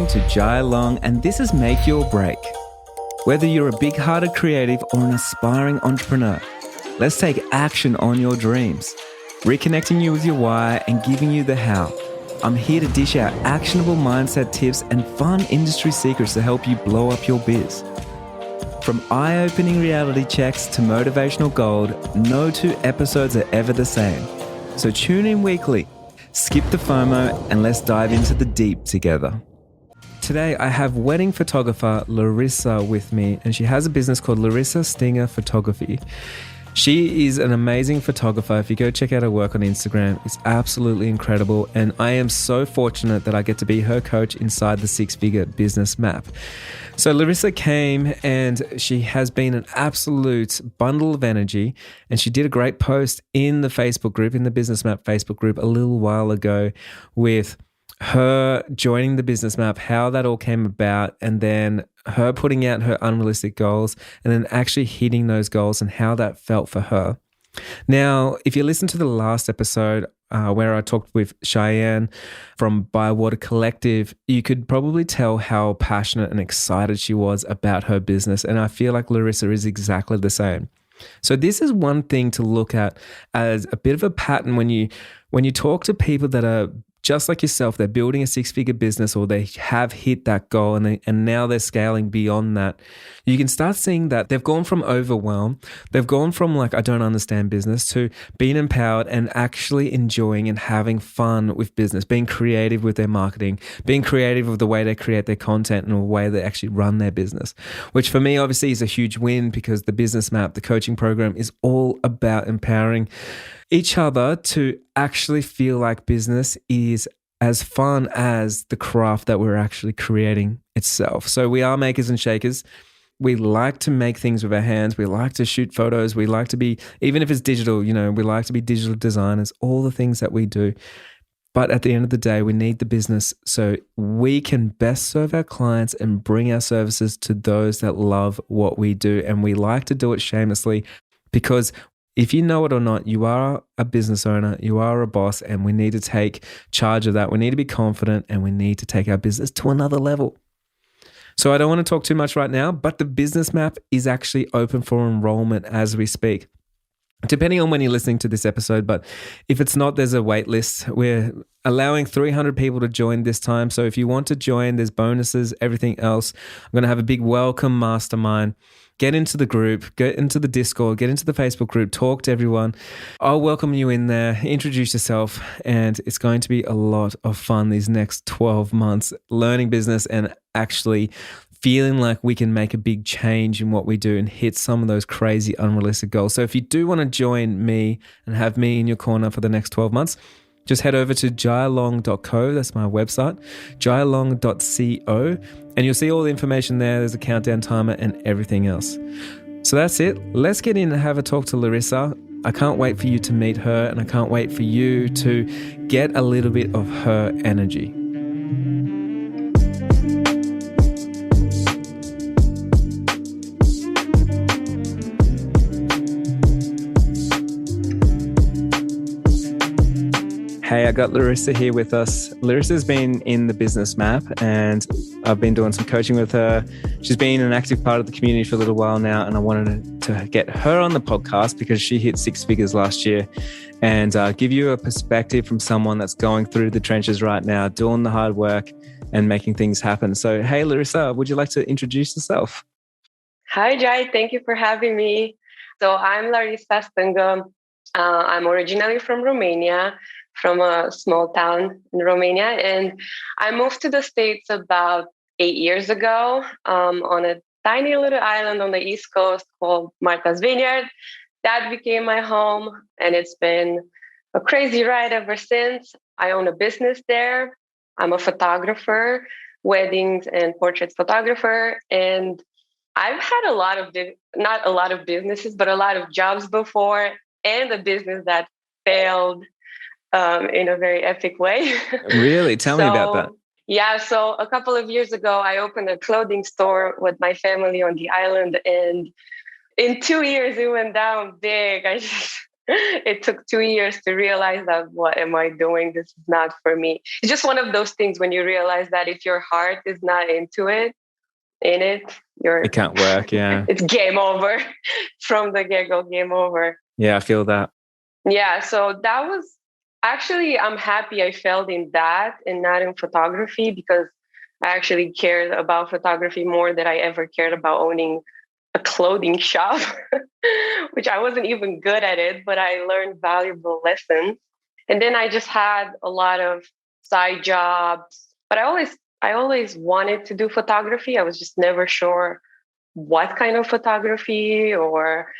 listening to Jai Long, and this is Make Your Break. Whether you're a big-hearted creative or an aspiring entrepreneur, let's take action on your dreams, reconnecting you with your why and giving you the how. I'm here to dish out actionable mindset tips and fun industry secrets to help you blow up your biz. From eye-opening reality checks to motivational gold, no two episodes are ever the same. So tune in weekly, skip the FOMO, and let's dive into the deep together. Today, I have wedding photographer Larisa with me, and she has a business called Larisa Stinga Photography. She is an amazing photographer. If you go check out her work on Instagram, it's absolutely incredible. And I am so fortunate that I get to be her coach inside the six-figure business map. So Larisa came and she has been an absolute bundle of energy. And she did a great post in the Facebook group, in the Business Map Facebook group a little while ago with her joining the Business Map, how that all came about, and then her putting out her unrealistic goals and then actually hitting those goals and how that felt for her. Now, if you listen to the last episode where I talked with Cheyenne from Bywater Collective, you could probably tell how passionate and excited she was about her business. And I feel like Larisa is exactly the same. So this is one thing to look at as a bit of a pattern when you talk to people that are just like yourself, they're building a six-figure business or they have hit that goal and now they're scaling beyond that. You can start seeing that they've gone from overwhelm, they've gone from like, I don't understand business, to being empowered and actually enjoying and having fun with business, being creative with their marketing, being creative with the way they create their content and the way they actually run their business, which for me obviously is a huge win because the Business Map, the coaching program, is all about empowering each other to actually feel like business is as fun as the craft that we're actually creating itself. So we are makers and shakers. We like to make things with our hands. We like to shoot photos. We like to be, even if it's digital, we like to be digital designers, all the things that we do. But at the end of the day, we need the business so we can best serve our clients and bring our services to those that love what we do. And we like to do it shamelessly because if you know it or not, you are a business owner, you are a boss, and we need to take charge of that. We need to be confident and we need to take our business to another level. So I don't want to talk too much right now, but the Business Map is actually open for enrollment as we speak. Depending on when you're listening to this episode, but if it's not, there's a wait list. We're allowing 300 people to join this time. So if you want to join, there's bonuses, everything else. I'm going to have a big welcome mastermind. Get into the group, get into the Discord, get into the Facebook group, talk to everyone. I'll welcome you in there, introduce yourself, and it's going to be a lot of fun these next 12 months, learning business and actually feeling like we can make a big change in what we do and hit some of those crazy unrealistic goals. So if you do want to join me and have me in your corner for the next 12 months, just head over to jailong.co. That's my website, jailong.co, and you'll see all the information there. There's a countdown timer and everything else. So that's it. Let's get in and have a talk to Larisa. I can't wait for you to meet her, and I can't wait for you to get a little bit of her energy. Hey, I got Larisa here with us. Larisa's been in the Business Map and I've been doing some coaching with her. She's been an active part of the community for a little while now, and I wanted to get her on the podcast because she hit six figures last year and give you a perspective from someone that's going through the trenches right now, doing the hard work and making things happen. So, hey, Larisa, would you like to introduce yourself? Hi, Jai. Thank you for having me. So I'm Larisa Stinga. I'm originally from Romania, from a small town in Romania. And I moved to the States about 8 years ago on a tiny little island on the East Coast called Martha's Vineyard. That became my home, and it's been a crazy ride ever since. I own a business there. I'm a photographer, weddings and portraits photographer. And I've had not a lot of businesses, but a lot of jobs before, and a business that failed in a very epic way. Really? Tell me about that. Yeah. So a couple of years ago, I opened a clothing store with my family on the island. And in 2 years, it went down big. It took 2 years to realize that what am I doing? This is not for me. It's just one of those things when you realize that if your heart is not into it, in it, It can't work. Yeah. it's game over from the get-go, game over. Yeah, I feel that. Yeah, so that was actually, I'm happy I failed in that and not in photography, because I actually cared about photography more than I ever cared about owning a clothing shop, which I wasn't even good at it, but I learned valuable lessons. And then I just had a lot of side jobs, but I always wanted to do photography. I was just never sure what kind of photography, or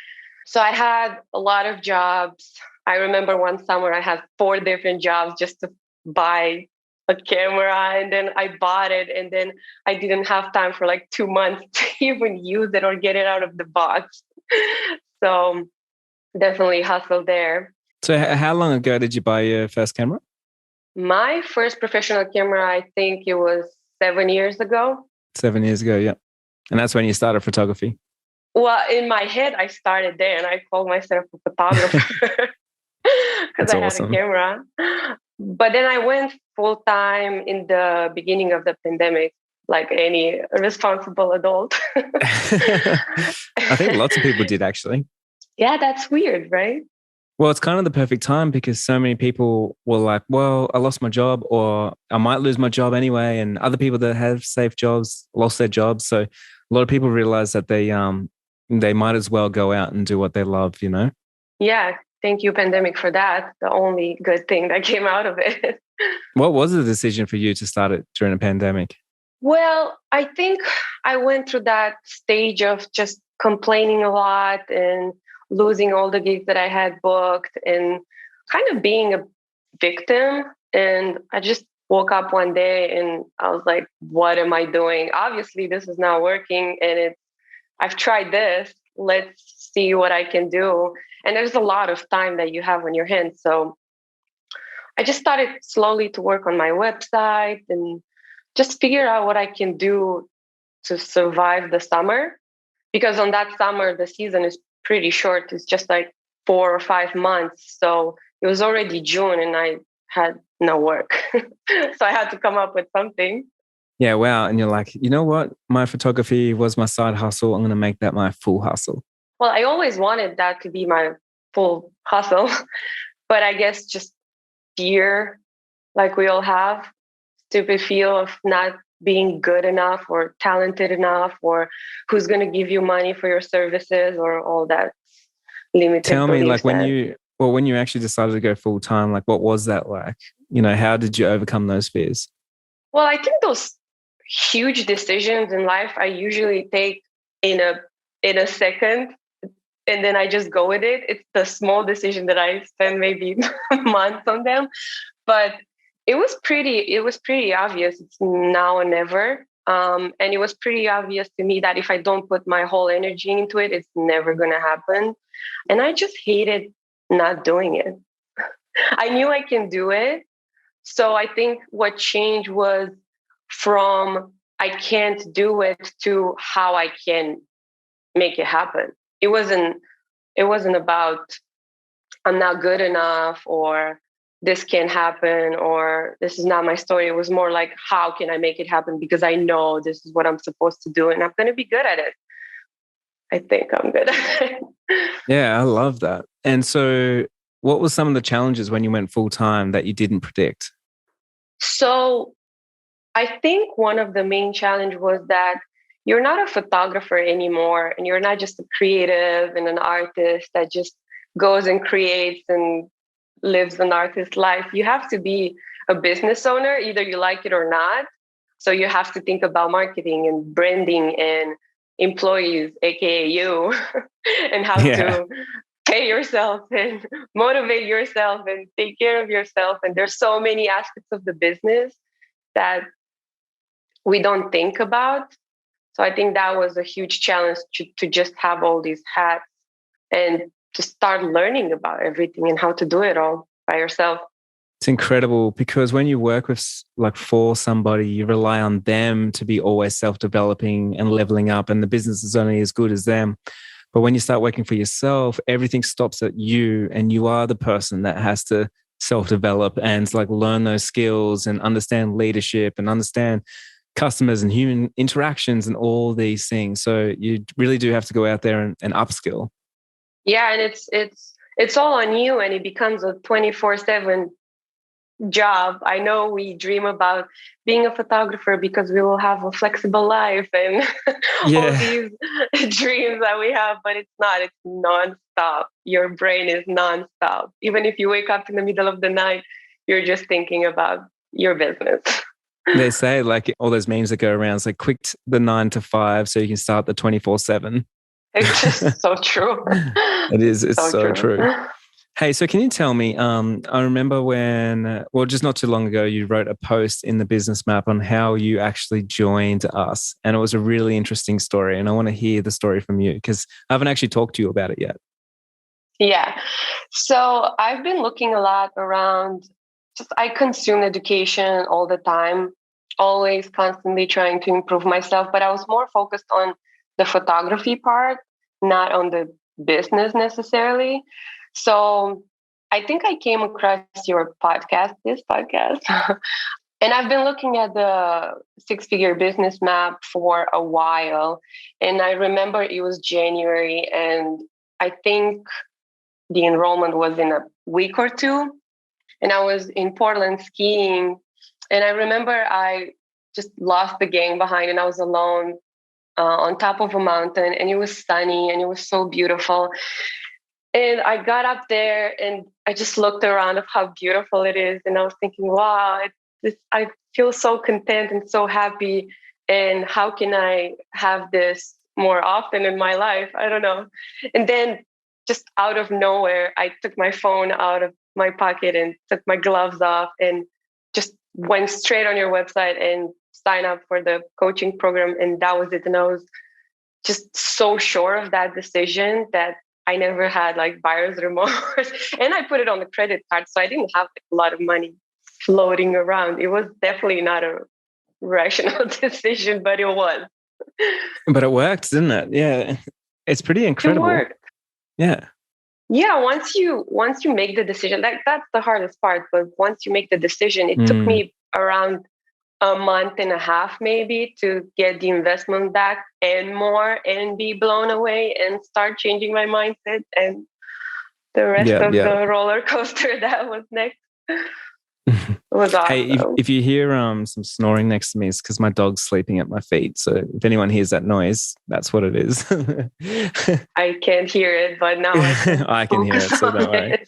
so I had a lot of jobs. I remember one summer I had 4 different jobs just to buy a camera, and then I bought it, and then I didn't have time for like 2 months to even use it or get it out of the box. So definitely hustle there. So how long ago did you buy your first camera? My first professional camera, I think it was 7 years ago. 7 years ago, yeah. And that's when you started photography. Well, in my head, I started there and I called myself a photographer because That's I had awesome. a camera. But then I went full time in the beginning of the pandemic, like any responsible adult. I think lots of people did actually. Yeah, that's weird, right? Well, it's kind of the perfect time because so many people were like, well, I lost my job or I might lose my job anyway. And other people that have safe jobs lost their jobs. So a lot of people realize that they might as well go out and do what they love, you know? Yeah, thank you, pandemic, for that. The only good thing that came out of it. What was the decision for you to start it during a pandemic? Well, I think I went through that stage of just complaining a lot and losing all the gigs that I had booked and kind of being a victim. And I just woke up one day and I was like, what am I doing? Obviously, this is not working. And I've tried this. Let's see what I can do. And there's a lot of time that you have on your hands. So I just started slowly to work on my website and just figure out what I can do to survive the summer. Because on that summer, the season is pretty short. It's just like 4 or 5 months. So it was already June and I had no work. So I had to come up with something. Yeah, wow. And you're like, you know what? My photography was my side hustle. I'm going to make that my full hustle. Well, I always wanted that to be my full hustle, but I guess just fear, like we all have, stupid fear of not being good enough or talented enough, or who's going to give you money for your services, or all that limited Tell me, beliefs like when you actually decided to go full time, like what was that like? You know, how did you overcome those fears? Well, I think those huge decisions in life I usually take in a second, and then I just go with it. It's the small decision that I spend maybe months on them, but it was pretty obvious. It's now or never. And it was pretty obvious to me that if I don't put my whole energy into it, it's never going to happen. And I just hated not doing it. I knew I can do it. So I think what changed was from I can't do it to how I can make it happen. It wasn't about I'm not good enough, or this can't happen, or this is not my story. It was more like, how can I make it happen? Because I know this is what I'm supposed to do and I'm going to be good at it. I think I'm good at it. Yeah, I love that. And so what were some of the challenges when you went full time that you didn't predict? So I think one of the main challenge was that you're not a photographer anymore, and you're not just a creative and an artist that just goes and creates and lives an artist life. You have to be a business owner, either you like it or not. So you have to think about marketing and branding and employees, aka you, and how Yeah. to pay yourself and motivate yourself and take care of yourself. And there's so many aspects of the business that we don't think about. So I think that was a huge challenge to just have all these hats and to start learning about everything and how to do it all by yourself. It's incredible because when you work with like for somebody, you rely on them to be always self-developing and leveling up, and the business is only as good as them. But when you start working for yourself, everything stops at you, and you are the person that has to self-develop and like learn those skills and understand leadership and understand customers and human interactions and all these things. So you really do have to go out there and upskill. Yeah, and it's all on you, and it becomes a 24/7 job. I know we dream about being a photographer because we will have a flexible life and all Yeah. these dreams that we have, but it's not. It's nonstop. Your brain is nonstop. Even if you wake up in the middle of the night, you're just thinking about your business. They say like all those memes that go around, it's like quit the 9 to 5 so you can start the 24/7. It's just so true. It is. It's so true. Hey, so can you tell me, I remember when, well, just not too long ago, you wrote a post in the Business Map on how you actually joined us. And it was a really interesting story. And I want to hear the story from you because I haven't actually talked to you about it yet. Yeah. So I've been looking a lot around, just I consume education all the time, always constantly trying to improve myself. But I was more focused on the photography part, not on the business necessarily. So I think I came across this podcast, and I've been looking at the six-figure business map for a while. And I remember it was January, and I think the enrollment was in a week or two. And I was in Portland skiing. And I remember I just lost the gang behind, and I was alone on top of a mountain, and it was sunny and it was so beautiful. And I got up there and I just looked around of how beautiful it is. And I was thinking, wow, I feel so content and so happy. And how can I have this more often in my life? I don't know. And then just out of nowhere, I took my phone out of my pocket and took my gloves off and just went straight on your website and signed up for the coaching program. And that was it. And I was just so sure of that decision that I never had like buyer's remorse. And I put it on the credit card. So I didn't have like, a lot of money floating around. It was definitely not a rational decision, but it was. But it worked, didn't it? Yeah. It's pretty incredible. It worked. Yeah. Yeah. Once you make the decision, that's the hardest part. But once you make the decision, it took me around a month and a half maybe to get the investment back and more and be blown away and start changing my mindset and the rest of the roller coaster that was next. It was awesome. Hey, if you hear some snoring next to me, it's because my dog's sleeping at my feet. So if anyone hears that noise, that's what it is. I can't hear it, but now I can hear it, so don't worry.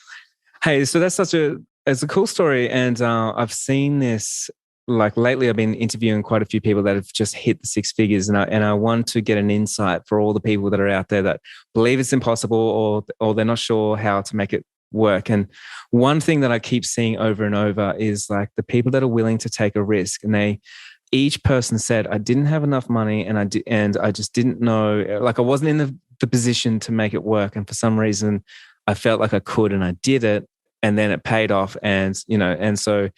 Hey, so that's it's a cool story. And I've seen this, like lately I've been interviewing quite a few people that have just hit the six figures. And I want to get an insight for all the people that are out there that believe it's impossible or they're not sure how to make it work. And one thing that I keep seeing over and over is like the people that are willing to take a risk, and each person said, I didn't have enough money and I just didn't know, like I wasn't in the position to make it work. And for some reason I felt like I could, and I did it, and then it paid off. And, and so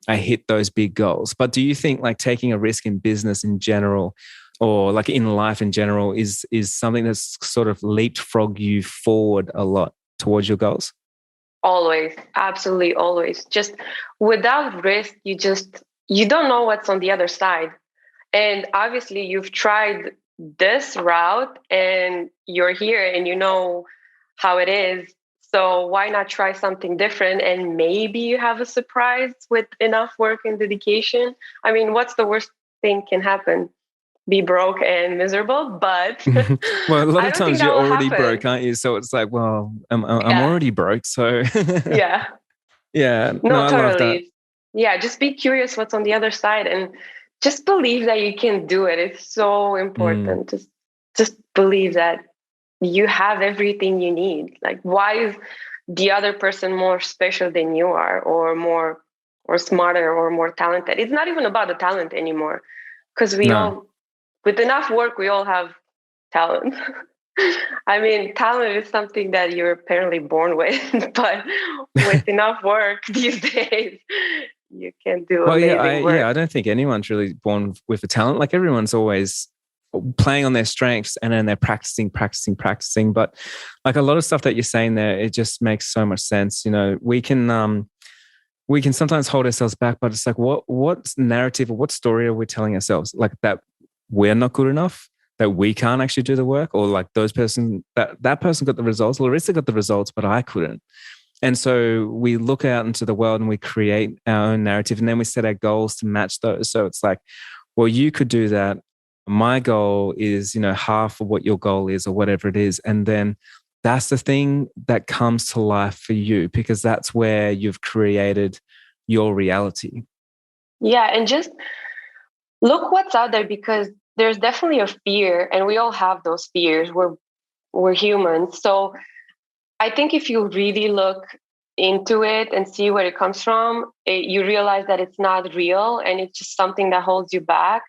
I hit those big goals. But do you think like taking a risk in business in general, or like in life in general, is something that's sort of leapfrog you forward a lot towards your goals? Always. Absolutely. Always. Just without risk, you don't know what's on the other side. And obviously you've tried this route and you're here and you know how it is. So why not try something different? And maybe you have a surprise with enough work and dedication. I mean, what's the worst thing can happen? Be broke and miserable, but well, a lot of times you're already broke, aren't you? So it's like, well, I'm already broke, so yeah, no, I totally. love that. Yeah, just be curious what's on the other side, and just believe that you can do it. It's so important. Just believe that you have everything you need. Like, why is the other person more special than you are, or more, or smarter, or more talented? It's not even about the talent anymore, because all, with enough work, we all have talent. I mean, talent is something that you're apparently born with, but with enough work these days, you can do amazing work. I don't think anyone's really born with a talent. Like everyone's always playing on their strengths, and then they're practicing. But like a lot of stuff that you're saying there, it just makes so much sense. You know, we can sometimes hold ourselves back, but it's like, what narrative or what story are we telling ourselves? Like that we're not good enough, that we can't actually do the work, or like that person got the results, Larissa got the results, but I couldn't. And so we look out into the world and we create our own narrative, and then we set our goals to match those. So it's like, well, you could do that. My goal is, you know, half of what your goal is, or whatever it is. And then that's the thing that comes to life for you, because that's where you've created your reality. Yeah. And just look what's out there, because there's definitely a fear, and we all have those fears. We're humans. So I think if you really look into it and see where it comes from, you realize that it's not real and it's just something that holds you back.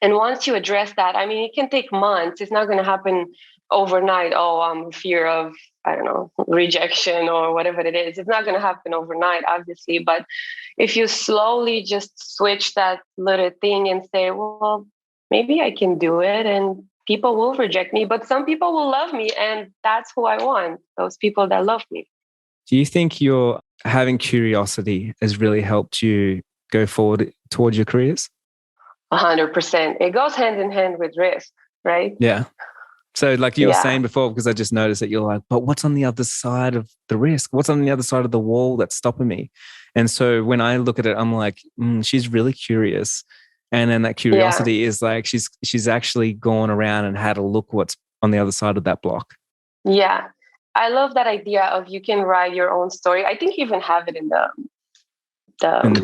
And once you address that, I mean, it can take months. It's not going to happen overnight. Oh, I'm fear of, I don't know, rejection or whatever it is. It's not going to happen overnight, obviously. But if you slowly just switch that little thing and say, well, maybe I can do it, and people will reject me, but some people will love me. And that's who I want, those people that love me. Do you think your having curiosity has really helped you go forward towards your careers? 100%. It goes hand in hand with risk, right? Yeah. So like you were saying before, because I just noticed that you're like, but what's on the other side of the risk? What's on the other side of the wall that's stopping me? And so when I look at it, I'm like, she's really curious. And then that curiosity is like, she's actually gone around and had a look what's on the other side of that block. Yeah. I love that idea of you can write your own story. I think you even have it in the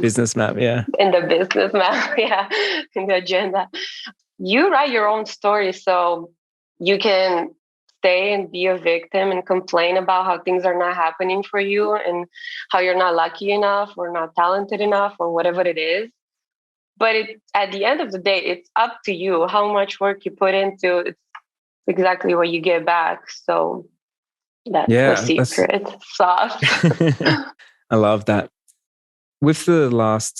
business map. Yeah. In the business map. Yeah. In the agenda. You write your own story. So you can stay and be a victim and complain about how things are not happening for you and how you're not lucky enough or not talented enough or whatever it is. But at the end of the day, it's up to you how much work you put into. It's exactly what you get back. So that's the secret sauce. I love that. With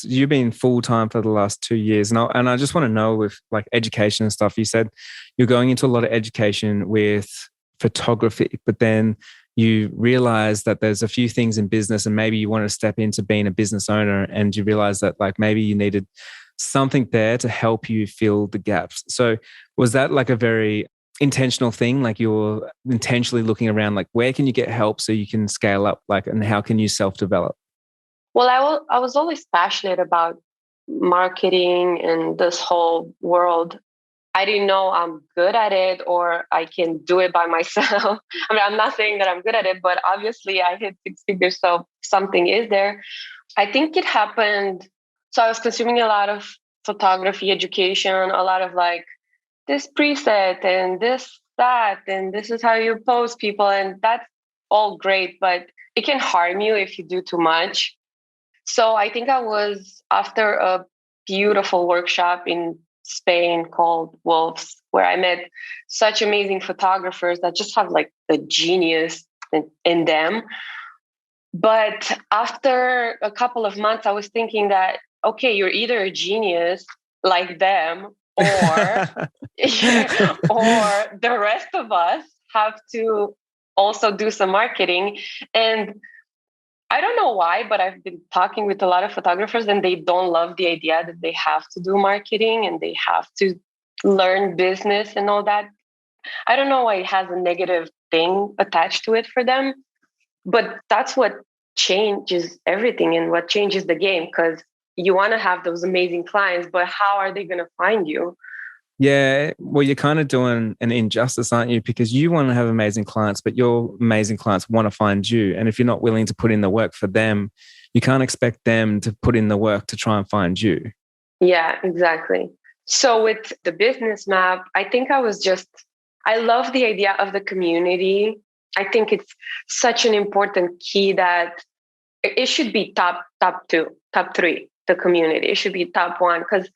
you've been full-time for the last 2 years. And I just want to know, with like education and stuff, you said you're going into a lot of education with photography, but then you realize that there's a few things in business, and maybe you want to step into being a business owner, and you realize that like maybe you needed something there to help you fill the gaps. So was that like a very intentional thing? Like you're intentionally looking around, like where can you get help so you can scale up, like, and how can you self-develop? Well, I was always passionate about marketing and this whole world. I didn't know I'm good at it or I can do it by myself. I mean, I'm not saying that I'm good at it, but obviously I hit six figures, so something is there. I think it happened. So I was consuming a lot of photography education, a lot of like this preset and this, that, and this is how you pose people. And that's all great, but it can harm you if you do too much. So I think I was after a beautiful workshop in Spain called Wolves, where I met such amazing photographers that just have like the genius in them. But after a couple of months, I was thinking that, okay, you're either a genius like them, or or the rest of us have to also do some marketing. And I don't know why, but I've been talking with a lot of photographers and they don't love the idea that they have to do marketing and they have to learn business and all that. I don't know why it has a negative thing attached to it for them, but that's what changes everything and what changes the game, because you want to have those amazing clients, but how are they going to find you? Yeah, well, you're kind of doing an injustice, aren't you? Because you want to have amazing clients, but your amazing clients want to find you. And if you're not willing to put in the work for them, you can't expect them to put in the work to try and find you. Yeah, exactly. So with the business map, I think I love the idea of the community. I think it's such an important key that it should be top two, top three, the community. It should be top one, because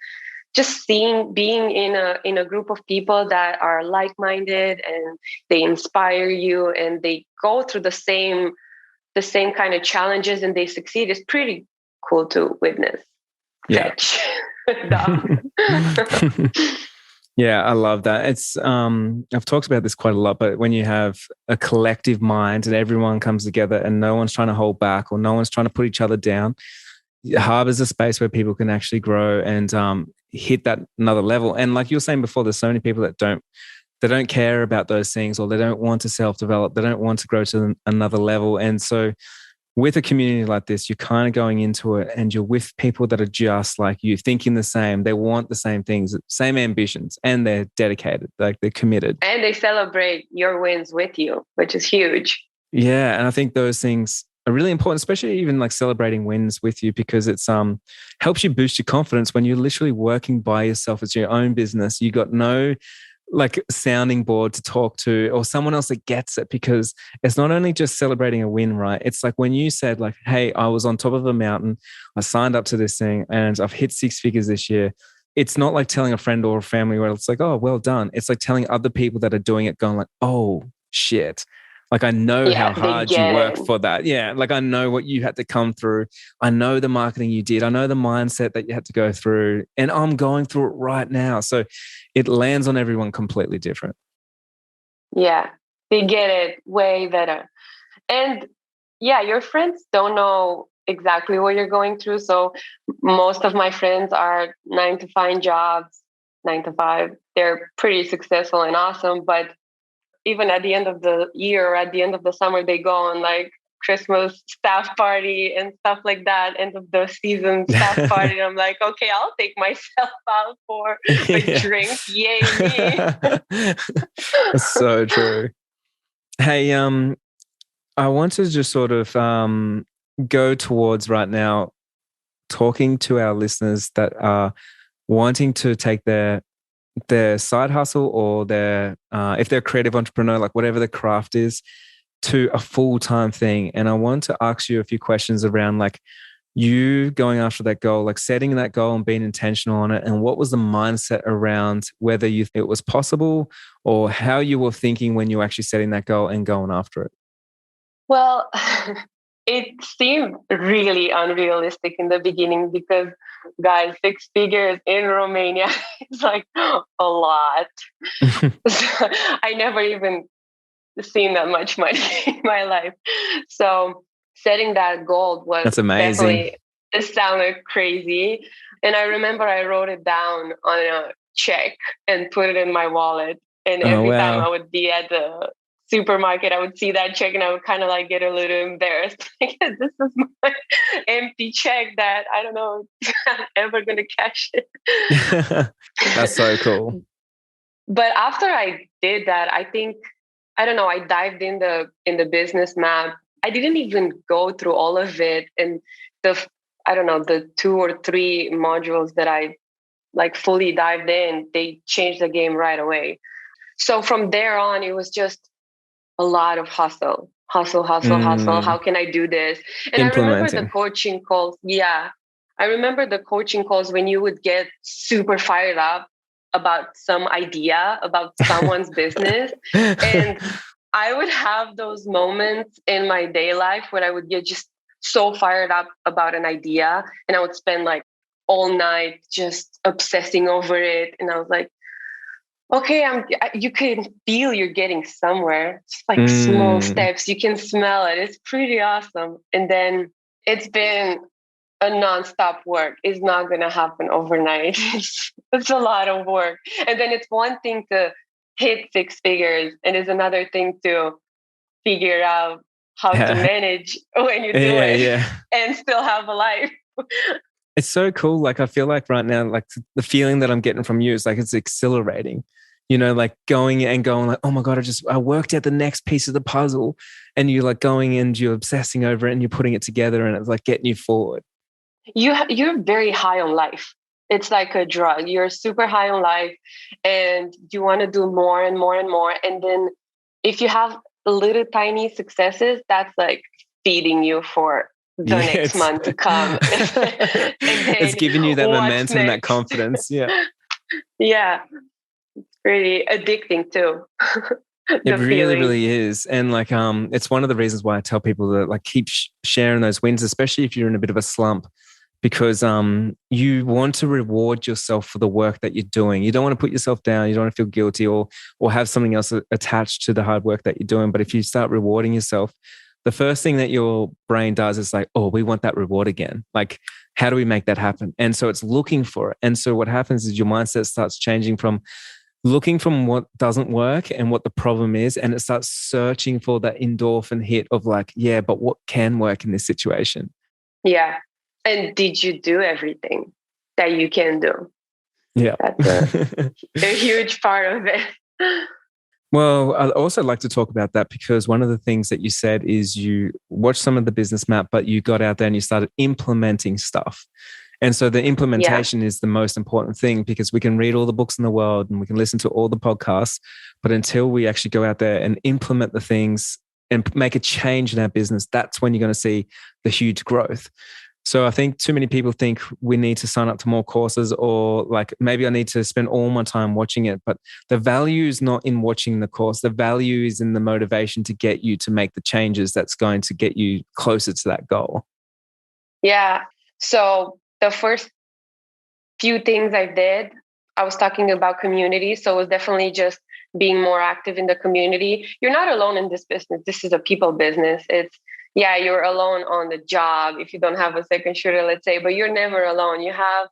just being in a group of people that are like-minded and they inspire you and they go through the same kind of challenges and they succeed is pretty cool to witness. Yeah. Yeah, I love that. It's I've talked about this quite a lot, but when you have a collective mind and everyone comes together and no one's trying to hold back or no one's trying to put each other down, harbors a space where people can actually grow and hit that another level. And like you were saying before, there's so many people that don't care about those things, or they don't want to self-develop. They don't want to grow to another level. And so with a community like this, you're kind of going into it and you're with people that are just like you, thinking the same. They want the same things, same ambitions, and they're dedicated, like they're committed. And they celebrate your wins with you, which is huge. Yeah. And I think those things are really important, especially even like celebrating wins with you, because it's helps you boost your confidence when you're literally working by yourself. It's your own business. You got no like sounding board to talk to or someone else that gets it, because it's not only just celebrating a win, right? It's like when you said like, hey, I was on top of a mountain, I signed up to this thing and I've hit 6 figures this year. It's not like telling a friend or a family where it's like, oh, well done. It's like telling other people that are doing it, going like, oh shit. Like I know how Yeah, they hard you get work it. for that. Yeah. Like I know what you had to come through. I know the marketing you did. I know the mindset that you had to go through. And I'm going through it right now. So it lands on everyone completely different. Yeah, they get it way better. And yeah, your friends don't know exactly what you're going through. So most of my friends are 9 to 5 jobs, 9 to 5. They're pretty successful and awesome. But even at the end of the year or at the end of the summer, they go on like Christmas staff party and stuff like that, end of the season staff party. And I'm like, okay, I'll take myself out for a Yeah. drink. Yay, me. That's so true. Hey, I want to just sort of go towards right now talking to our listeners that are wanting to take their side hustle or their if they're a creative entrepreneur, like whatever the craft is, to a full-time thing. And I want to ask you a few questions around like you going after that goal, like setting that goal and being intentional on it. And what was the mindset around whether it was possible or how you were thinking when you were actually setting that goal and going after it? Well, it seemed really unrealistic in the beginning because, guys, 6 figures in Romania is like a lot. So I never even seen that much money in my life. So setting that goal was That's amazing. definitely, it sounded crazy. And I remember I wrote it down on a check and put it in my wallet. And Oh, every time I wow. would be at the supermarket, I would see that check and I would kind of like get a little embarrassed. Like, this is my empty check that I don't know if I'm ever going to cash it. That's so cool. But after I did that, I think, I don't know, I dived in the business map. I didn't even go through all of it. And I don't know, the 2 or 3 modules that I like fully dived in, they changed the game right away. So from there on, it was just a lot of hustle, hustle, hustle, hustle. How Mm, can I do this? And I remember the implementing. coaching calls. Yeah. I remember the coaching calls when you would get super fired up about some idea, about someone's business. And I would have those moments in my day life where I would get just so fired up about an idea and I would spend like all night just obsessing over it. And I was like, okay, you can feel you're getting somewhere. Just like small Mm, steps. You can smell it. It's pretty awesome. And then it's been a nonstop work. It's not going to happen overnight. It's a lot of work. And then it's one thing to hit 6 figures, and it's another thing to figure out how to yeah, manage when you do yeah, it yeah. and still have a life. It's so cool. Like I feel like right now, like the feeling that I'm getting from you is like it's exhilarating. You know, like going and going like, oh my God, I worked out the next piece of the puzzle. And you're like going and you're obsessing over it and you're putting it together and it's like getting you forward. You're very high on life. It's like a drug. You're super high on life and you want to do more and more and more. And then if you have little tiny successes, that's like feeding you for the Yeah, next month to come. And it's then giving you that what's momentum, that next? confidence. Yeah. Yeah, pretty addicting too. It The really, feeling. really is. And like, it's one of the reasons why I tell people that like keep sharing those wins, especially if you're in a bit of a slump, because you want to reward yourself for the work that you're doing. You don't want to put yourself down. You don't want to feel guilty or have something else attached to the hard work that you're doing. But if you start rewarding yourself, the first thing that your brain does is like, oh, we want that reward again. Like, how do we make that happen? And so it's looking for it. And so what happens is your mindset starts changing from looking from what doesn't work and what the problem is, and it starts searching for that endorphin hit of like, yeah, but what can work in this situation? Yeah. And did you do everything that you can do? Yeah. That's a huge part of it. Well, I'd also like to talk about that because one of the things that you said is you watched some of the business map, but you got out there and you started implementing stuff. And so the implementation is the most important thing, because we can read all the books in the world and we can listen to all the podcasts, but until we actually go out there and implement the things and make a change in our business, that's when you're going to see the huge growth. So I think too many people think we need to sign up to more courses, or like maybe I need to spend all my time watching it. But the value is not in watching the course. The value is in the motivation to get you to make the changes that's going to get you closer to that goal. Yeah. So the first few things I did, I was talking about community. So it was definitely just being more active in the community. You're not alone in this business. This is a people business. You're alone on the job if you don't have a second shooter, let's say, but you're never alone. You have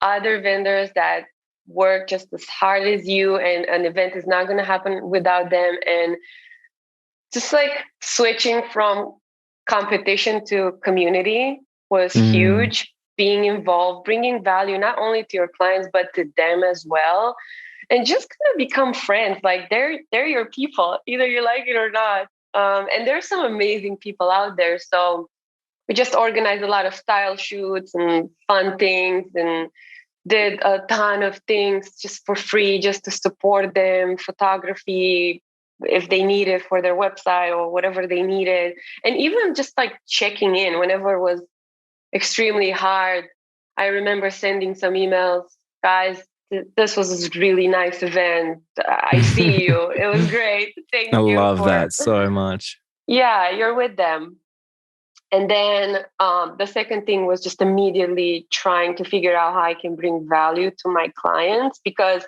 other vendors that work just as hard as you, and an event is not going to happen without them. And just like switching from competition to community was huge. Being involved, bringing value, not only to your clients, but to them as well. And just kind of become friends. Like they're your people, either you like it or not. And there's some amazing people out there. So we just organized a lot of style shoots and fun things, and did a ton of things just for free, just to support them, photography, if they need it for their website or whatever they needed. And even just like checking in whenever it was extremely hard. I remember sending some emails, guys, this was a really nice event. I see you. It was great. Thank I you. love that so much. Yeah, you're with them. And then the second thing was just immediately trying to figure out how I can bring value to my clients, because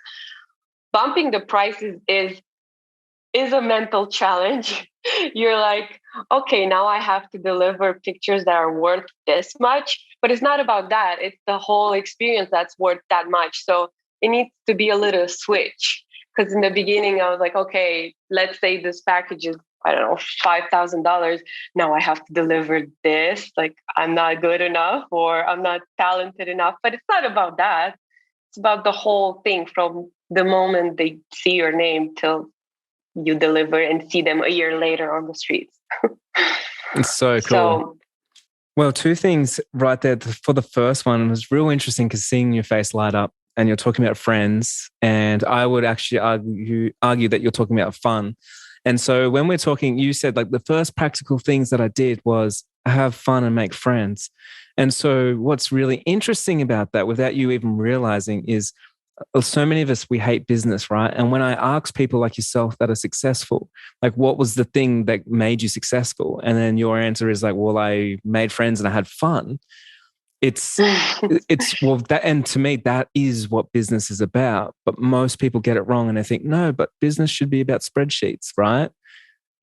bumping the prices is a mental challenge. You're like, okay, now I have to deliver pictures that are worth this much, but it's not about that. It's the whole experience that's worth that much. So it needs to be a little switch. Because in the beginning, I was like, okay, let's say this package is, I don't know, $5,000. Now I have to deliver this. Like, I'm not good enough, or I'm not talented enough. But it's not about that. It's about the whole thing, from the moment they see your name till you deliver and see them a year later on the streets. It's so cool. Well, two things right there. For the first one, it was real interesting because seeing your face light up, and you're talking about friends, and I would actually argue that you're talking about fun. And so when we're talking, you said like the first practical things that I did was have fun and make friends. And so what's really interesting about that, without you even realizing, is so many of us, we hate business, right? And when I ask people like yourself that are successful, like, what was the thing that made you successful? And then your answer is like, well, I made friends and I had fun. It's well, that, and to me, that is what business is about. But most people get it wrong, and they think, no, but business should be about spreadsheets, right?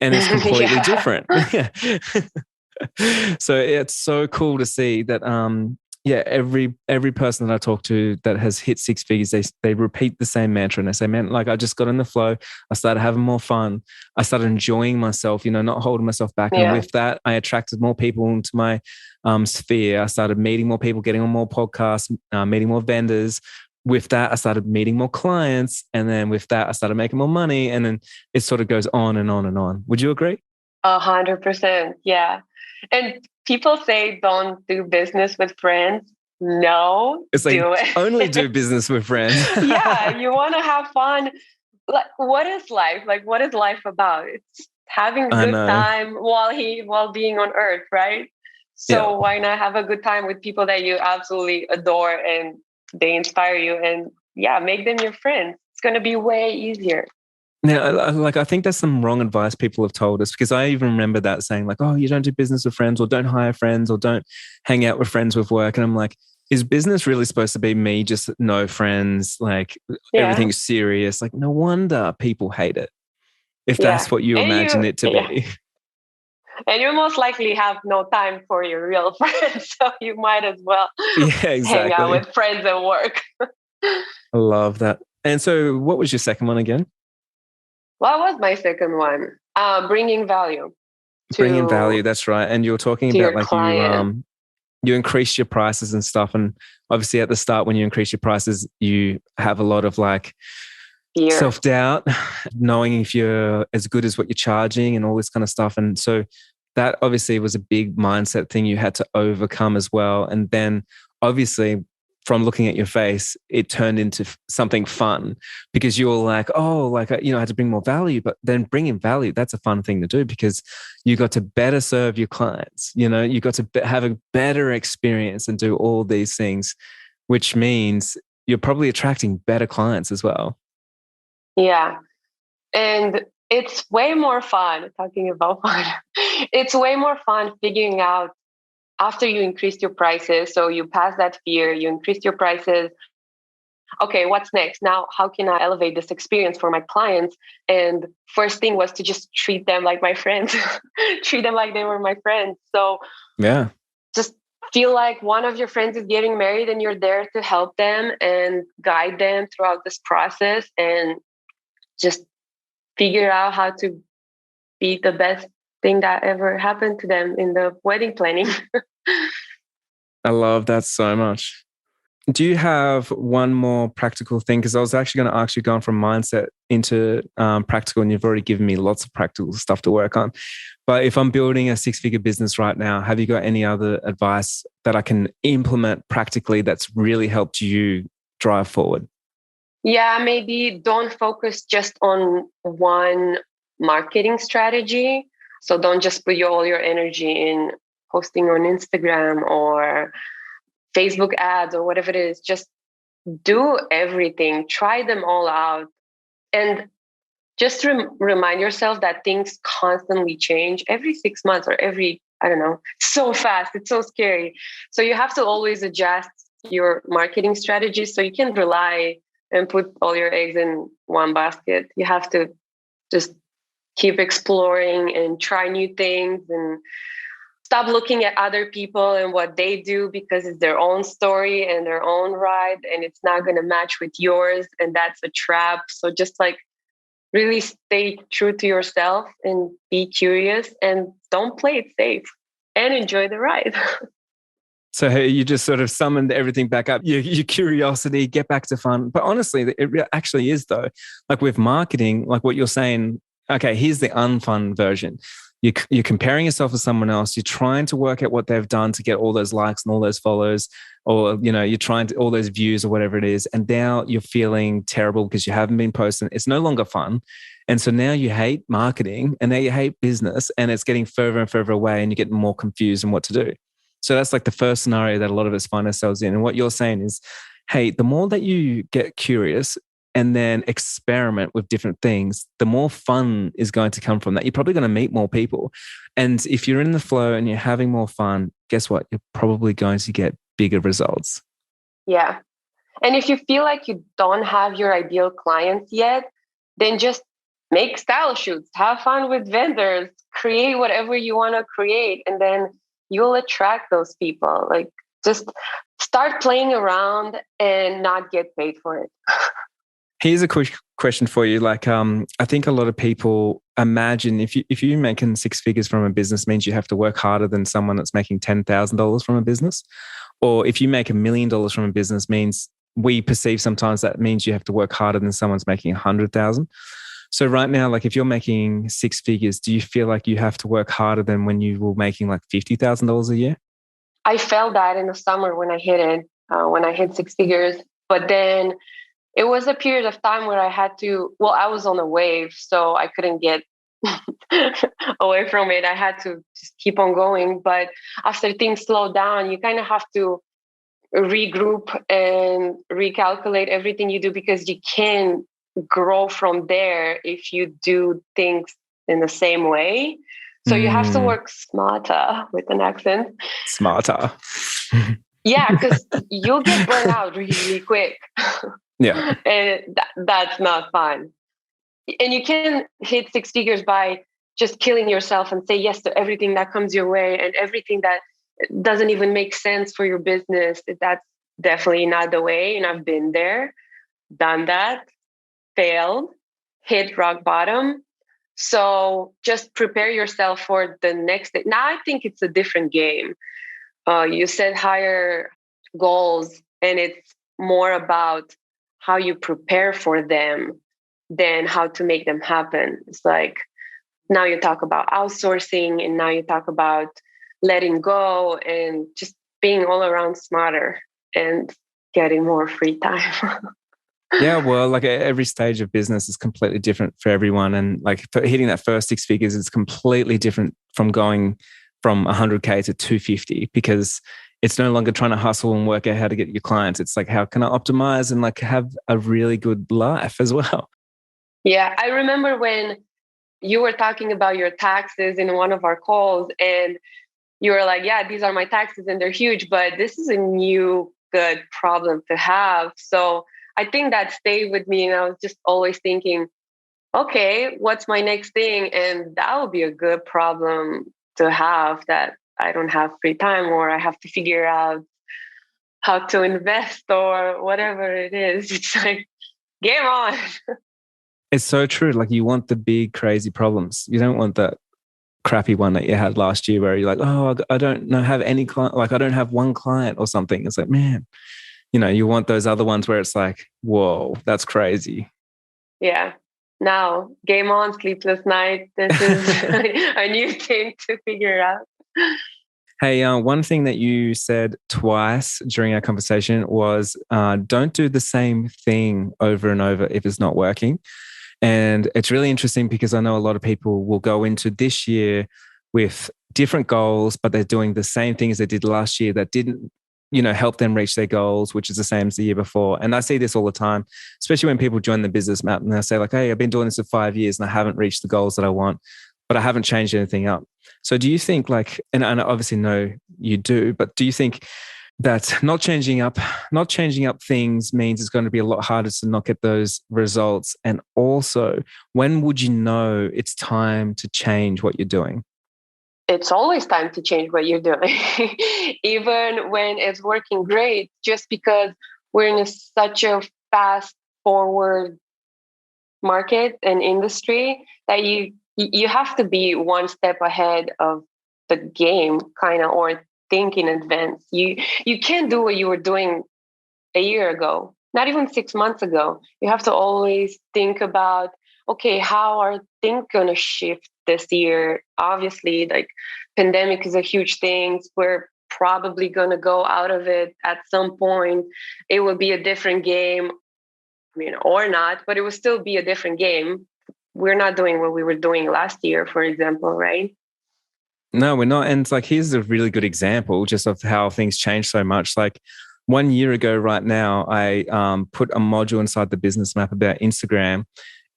And it's completely different. So it's so cool to see that every person that I talk to that has hit six figures, they repeat the same mantra, and they say, man, like, I just got in the flow. I started having more fun. I started enjoying myself, not holding myself back. And with that, I attracted more people into my sphere. I started meeting more people, getting on more podcasts, meeting more vendors. With that, I started meeting more clients. And then with that, I started making more money. And then it sort of goes on and on and on. Would you agree? 100%. Yeah. And people say don't do business with friends. No, it's like, do it. Only do business with friends. Yeah, you want to have fun. Like, what is life? Like, what is life about? It's having a good time while being on earth, right? So why not have a good time with people that you absolutely adore and they inspire you, and make them your friends. It's going to be way easier. Now, like, I think that's some wrong advice people have told us, because I even remember that saying like, oh, you don't do business with friends, or don't hire friends, or don't hang out with friends with work. And I'm like, is business really supposed to be me just no friends, like Yeah. everything's serious? Like, no wonder people hate it if Yeah. that's what you And imagine it to yeah. be. And you most likely have no time for your real friends. So you might as well Yeah, hang out exactly. with friends at work. I love that. And so, what was your second one again? What was my second one? Bringing value Bringing value. to That's right. And you were talking to about your like you client. you increase your prices and stuff. And obviously, at the start, when you increase your prices, you have a lot of like Fear. self doubt, knowing if you're as good as what you're charging and all this kind of stuff. And so that obviously was a big mindset thing you had to overcome as well. And then obviously, from looking at your face, it turned into something fun, because you were like, oh, like, I had to bring more value. But then bringing value, that's a fun thing to do, because you got to better serve your clients. You got to have a better experience and do all these things, which means you're probably attracting better clients as well. Yeah. And it's way more fun talking about fun. It's way more fun figuring out after you increased your prices. So you pass that fear, you increased your prices. Okay, what's next? Now, how can I elevate this experience for my clients? And first thing was to just treat them like my friends, treat them like they were my friends. So Yeah. just feel like one of your friends is getting married and you're there to help them and guide them throughout this process, and just figure out how to be the best thing that ever happened to them in the wedding planning. I love that so much. Do you have one more practical thing? Because I was actually going to ask you, going from mindset into practical, and you've already given me lots of practical stuff to work on. But if I'm building a six-figure business right now, have you got any other advice that I can implement practically that's really helped you drive forward? Yeah, maybe don't focus just on one marketing strategy. So don't just put all your energy in posting on Instagram or Facebook ads or whatever it is. Just do everything, try them all out. And just remind yourself that things constantly change every 6 months or every, I don't know, so fast. It's so scary. So you have to always adjust your marketing strategy so you can rely and put all your eggs in one basket. You have to just keep exploring and try new things, and stop looking at other people and what they do, because it's their own story and their own ride, and it's not going to match with yours. And that's a trap. So just like really stay true to yourself and be curious, and don't play it safe, and enjoy the ride. So hey, you just sort of summoned everything back up, your curiosity, get back to fun. But honestly, it actually is though. Like with marketing, like what you're saying, okay, here's the unfun version. You're comparing yourself to someone else. You're trying to work out what they've done to get all those likes and all those follows, or you're trying to all those views or whatever it is. And now you're feeling terrible because you haven't been posting. It's no longer fun. And so now you hate marketing, and now you hate business, and it's getting further and further away, and you get more confused on what to do. So that's like the first scenario that a lot of us find ourselves in. And what you're saying is, hey, the more that you get curious and then experiment with different things, the more fun is going to come from that. You're probably going to meet more people. And if you're in the flow and you're having more fun, guess what? You're probably going to get bigger results. Yeah. And if you feel like you don't have your ideal clients yet, then just make style shoots, have fun with vendors, create whatever you want to create, and then you'll attract those people. Like, just start playing around and not get paid for it. Here's a quick question for you. Like, I think a lot of people imagine if you making six figures from a business means you have to work harder than someone that's making $10,000 from a business, or if you make $1 million from a business means we perceive sometimes that means you have to work harder than someone's making 100,000. So right now, like if you're making six figures, do you feel like you have to work harder than when you were making like $50,000 a year? I felt that in the summer when I hit it, when I hit six figures. But then it was a period of time where I had to, well, I was on a wave, so I couldn't get away from it. I had to just keep on going. But after things slow down, you kind of have to regroup and recalculate everything you do, because you can grow from there if you do things in the same way. So you have to work smarter with an accent. Smarter. Yeah, because you'll get burned out really quick. Yeah. And that's not fun. And you can hit six figures by just killing yourself and say yes to everything that comes your way and everything that doesn't even make sense for your business. That's definitely not the way. And I've been there, done that, failed, hit rock bottom. So just prepare yourself for the next day. Now I think it's a different game. You set higher goals, and it's more about how you prepare for them than how to make them happen. It's like now you talk about outsourcing, and now you talk about letting go and just being all around smarter and getting more free time. Yeah, well, like every stage of business is completely different for everyone. And like hitting that first six figures is completely different from going from 100K to 250, because it's no longer trying to hustle and work out how to get your clients. It's like, how can I optimize and like have a really good life as well? Yeah, I remember when you were talking about your taxes in one of our calls, and you were like, yeah, these are my taxes and they're huge, but this is a new good problem to have. So I think that stayed with me. And I was just always thinking, okay, what's my next thing? And that would be a good problem to have, that I don't have free time, or I have to figure out how to invest or whatever it is. It's like, game on. It's so true. Like you want the big, crazy problems. You don't want that crappy one that you had last year where you're like, oh, I don't know, have any client, like I don't have one client or something. It's like, man, you want those other ones where it's like, whoa, that's crazy. Yeah. Now, game on, sleepless night. This is a new thing to figure out. Hey, one thing that you said twice during our conversation was don't do the same thing over and over if it's not working. And it's really interesting because I know a lot of people will go into this year with different goals, but they're doing the same thing as they did last year that didn't, help them reach their goals, which is the same as the year before. And I see this all the time, especially when people join the business map and they say like, hey, I've been doing this for 5 years and I haven't reached the goals that I want, but I haven't changed anything up. So do you think like, and I obviously know you do, but do you think that not changing up things means it's going to be a lot harder to not get those results? And also, when would you know it's time to change what you're doing? It's always time to change what you're doing, even when it's working great, just because we're in such a fast forward market and industry that you have to be one step ahead of the game, kind of, or think in advance. You can't do what you were doing a year ago, not even 6 months ago. You have to always think about, okay, how are things going to shift this year? Obviously, like pandemic is a huge thing. We're probably going to go out of it at some point. It will be a different game, or not, but it will still be a different game. We're not doing what we were doing last year, for example, right? No, we're not. And it's like, here's a really good example just of how things change so much. Like 1 year ago, right now, I put a module inside the business map about Instagram,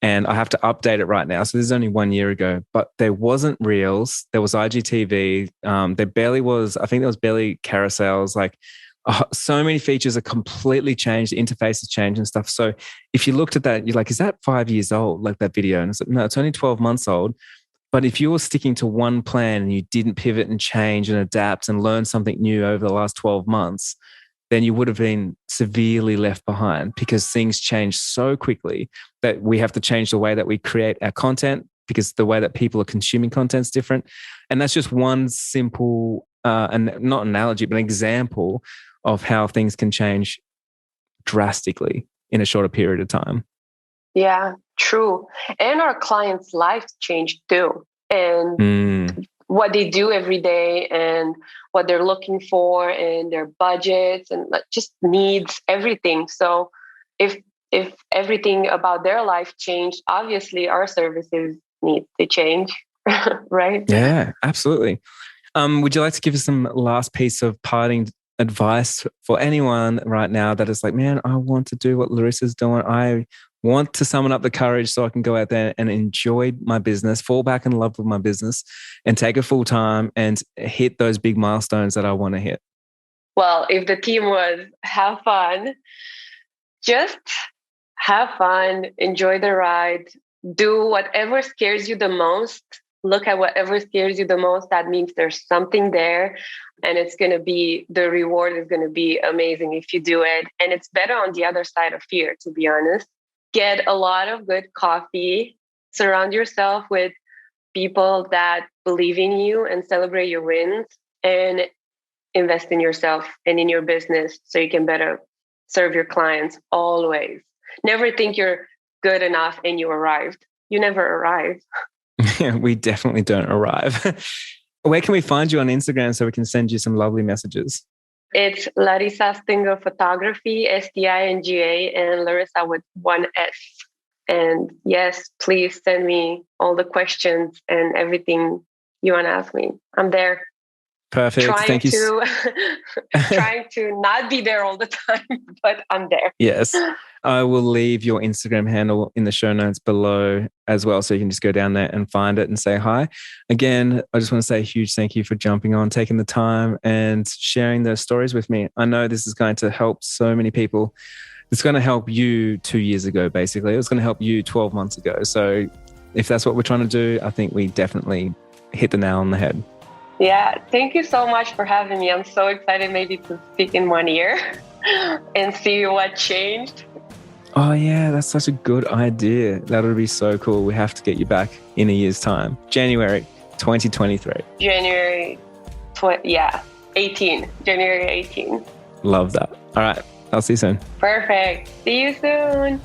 and I have to update it right now. So this is only 1 year ago, but there wasn't Reels. There was IGTV. There barely was, I think there was barely carousels. Like so many features are completely changed. The interface has changed and stuff. So if you looked at that, you're like, is that 5 years old? Like that video? And it's like, no, it's only 12 months old. But if you were sticking to one plan and you didn't pivot and change and adapt and learn something new over the last 12 months, then you would have been severely left behind, because things change so quickly that we have to change the way that we create our content, because the way that people are consuming content is different. And that's just one simple, and not analogy, but an example of how things can change drastically in a shorter period of time. Yeah, true. And our clients' lives change too. And what they do every day and what they're looking for and their budgets and just needs, everything. So if everything about their life changed, obviously our services need to change, right? Yeah, absolutely. Would you like to give us some last piece of parting advice for anyone right now that is like, man, I want to do what Larissa's doing. I want to summon up the courage so I can go out there and enjoy my business, fall back in love with my business, and take it full time and hit those big milestones that I want to hit? Well, if the theme was have fun, just have fun, enjoy the ride, do whatever scares you the most. Look at whatever scares you the most. That means there's something there, and the reward is going to be amazing if you do it. And it's better on the other side of fear, to be honest. Get a lot of good coffee, surround yourself with people that believe in you and celebrate your wins, and invest in yourself and in your business so you can better serve your clients always. Never think you're good enough and you arrived. You never arrive. Yeah, we definitely don't arrive. Where can we find you on Instagram so we can send you some lovely messages? It's Larisa Stinga Photography, Stinga, and Larisa with one S. And yes, please send me all the questions and everything you want to ask me. I'm there. Perfect. Thank you. Trying to not be there all the time, but I'm there. Yes. I will leave your Instagram handle in the show notes below as well. So you can just go down there and find it and say hi. Again, I just want to say a huge thank you for jumping on, taking the time and sharing those stories with me. I know this is going to help so many people. It's going to help you 2 years ago, basically. It was going to help you 12 months ago. So if that's what we're trying to do, I think we definitely hit the nail on the head. Yeah, thank you so much for having me. I'm so excited maybe to speak in 1 year and see what changed. Oh yeah, that's such a good idea. That would be so cool. We have to get you back in a year's time. January 2023. January 18. Love that. All right, I'll see you soon. Perfect. See you soon.